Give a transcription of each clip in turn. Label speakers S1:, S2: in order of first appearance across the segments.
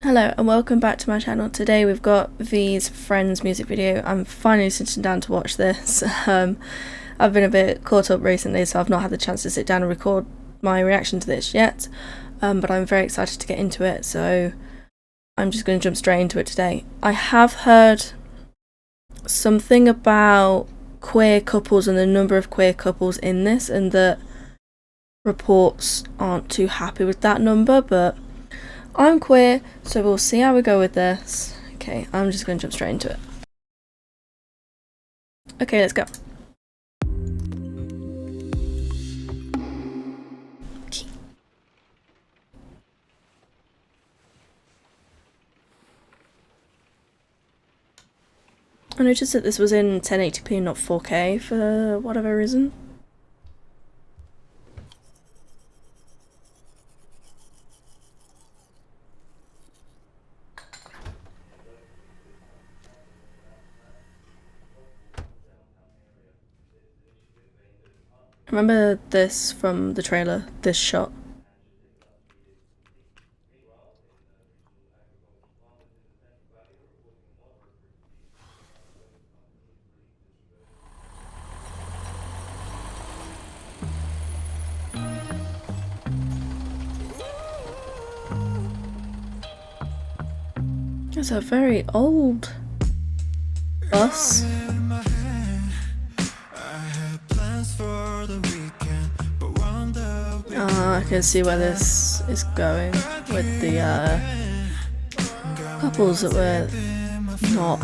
S1: Hello and welcome back to my channel. Today we've got V's Friends music video. I'm finally sitting down to watch this. I've been a bit caught up recently, so I've not had the chance to sit down and record my reaction to this yet, but I'm very excited to get into it, so I'm just going to jump straight into it today. I have heard something about queer couples and the number of queer couples in this, and that reports aren't too happy with that number, but I'm queer, so we'll see how we go with this. Okay, I'm just going to jump straight into it. Okay, let's go. Okay. I noticed that this was in 1080p, not 4K, for whatever reason. Remember this from the trailer, this shot. It's a very old bus. I can see where this is going with the couples that we're not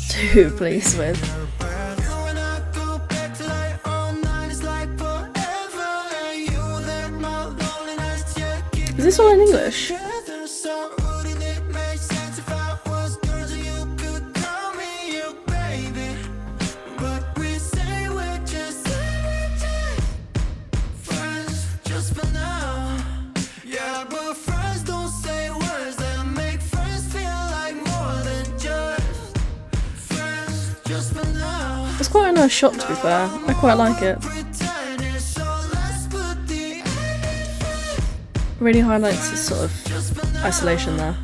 S1: too pleased with. Is this all in English? It's quite a nice shot, to be fair. I quite like it. Really highlights this sort of isolation there.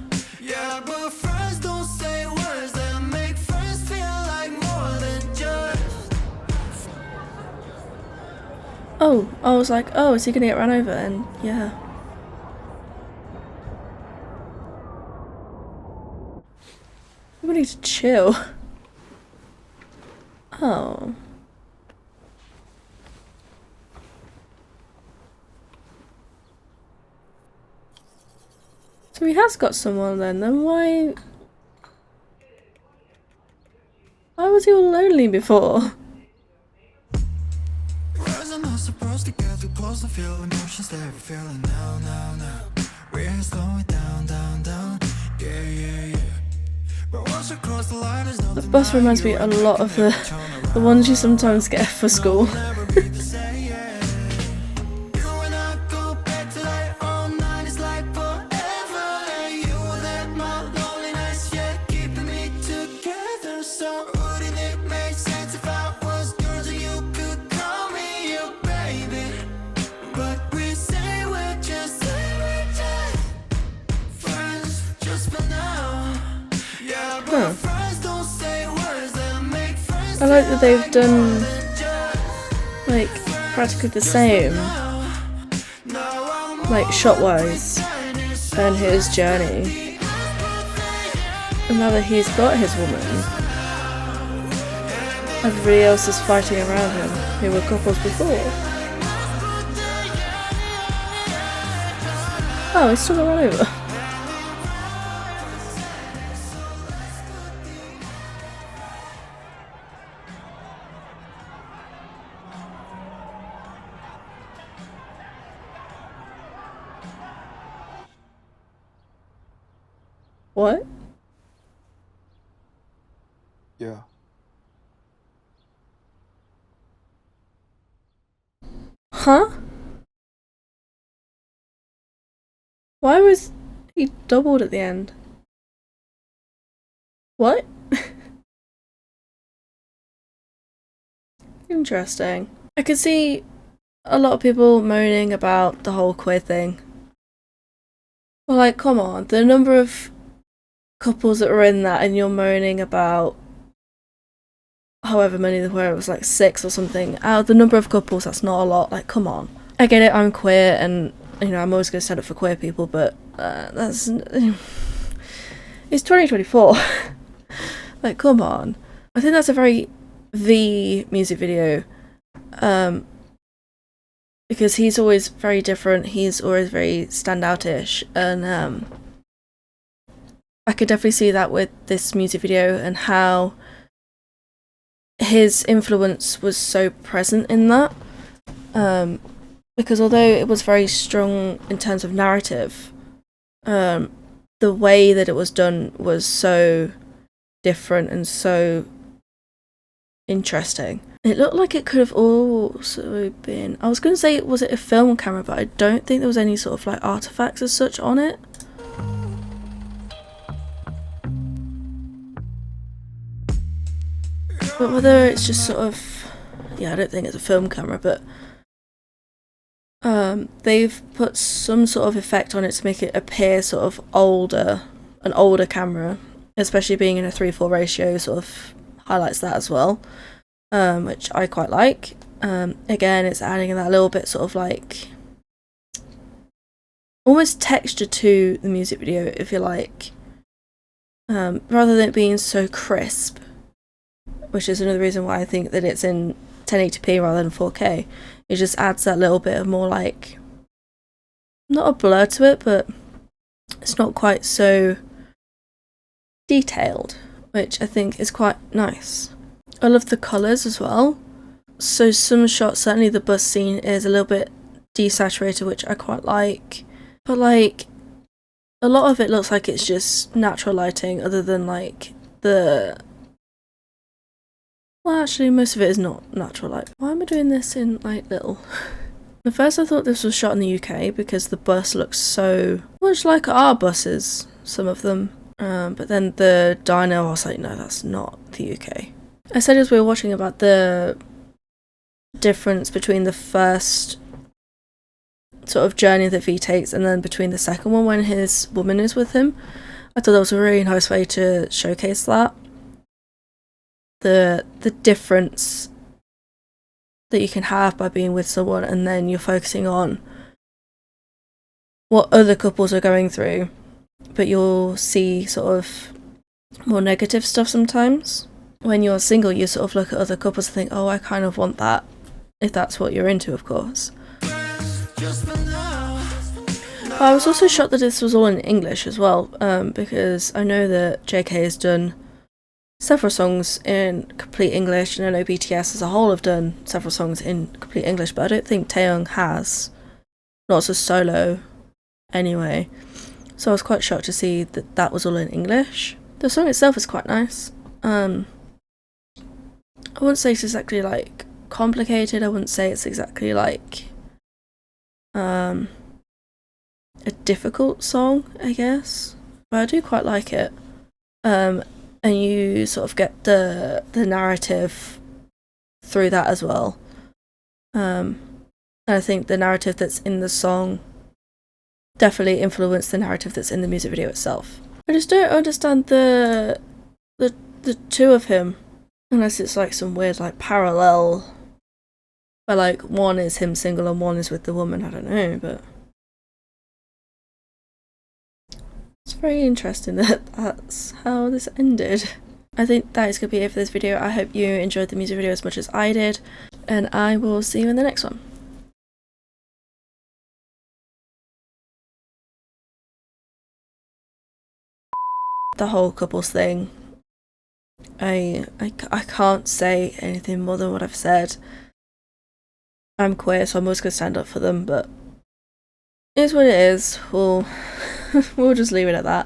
S1: Oh, I was like, oh, is he gonna get run over? And yeah. We need to chill. Oh. So he has got someone then why was he all lonely before? The bus reminds me a lot of the ones you sometimes get for school. Huh. I like that they've done like practically the same, like shot-wise, and his journey. And now that he's got his woman, everybody else is fighting around him who were couples before. Oh, he's still got run over. What?
S2: Yeah.
S1: Huh? Why was he doubled at the end? What? Interesting. I could see a lot of people moaning about the whole queer thing. Well, like, come on, the number of couples that were in that, and you're moaning about however many there were, it was like 6 or something. Out of the number of couples, that's not a lot. Like, come on. I get it, I'm queer, and, you know, I'm always going to stand up for queer people, but that's... It's 2024. Like, come on. I think that's a very V music video. Because he's always very different, he's always very standoutish, and I could definitely see that with this music video and how his influence was so present in that. Because although it was very strong in terms of narrative, the way that it was done was so different and so interesting. It looked like it could have also been, I was going to say, was it a film camera, but I don't think there was any sort of like artifacts as such on it. But whether it's just sort of, yeah, I don't think it's a film camera, but they've put some sort of effect on it to make it appear sort of older, an older camera, especially being in a 3:4 ratio sort of highlights that as well, which I quite like. Again, it's adding that little bit sort of like almost texture to the music video, if you like, rather than it being so crisp, which is another reason why I think that it's in 1080p rather than 4K. It just adds that little bit of more like, not a blur to it, but it's not quite so detailed, which I think is quite nice. I love the colours as well. So some shots, certainly the bus scene is a little bit desaturated, which I quite like, but like a lot of it looks like it's just natural lighting, other than like the, well, actually most of it is not natural light. Why am I doing this in like little? At first I thought this was shot in the UK because the bus looks so much like our buses, some of them, but then the diner, I was like, no, that's not the UK. I said as we were watching about the difference between the first sort of journey that V takes and then between the second one when his woman is with him. I thought that was a really nice way to showcase that. The difference that you can have by being with someone and then you're focusing on what other couples are going through, but you'll see sort of more negative stuff sometimes. When you're single, you sort of look at other couples and think, oh, I kind of want that, if that's what you're into, of course. But I was also shocked that this was all in English as well, because I know that JK has done several songs in complete English, and I know BTS as a whole have done several songs in complete English, but I don't think Taeyong has, not as a solo anyway. So I was quite shocked to see that that was all in English. The song itself is quite nice. I wouldn't say it's exactly like complicated, I wouldn't say it's exactly like a difficult song, I guess, but I do quite like it. And you sort of get the narrative through that as well. And I think the narrative that's in the song definitely influenced the narrative that's in the music video itself. I just don't understand the two of him, unless it's like some weird like parallel where like one is him single and one is with the woman. I don't know, but it's very interesting that that's how this ended. I think that is going to be it for this video. I hope you enjoyed the music video as much as I did, and I will see you in the next one. The whole couples thing, I can't say anything more than what I've said. I'm queer, so I'm always going to stand up for them, but it is what it is. We'll just leave it at that.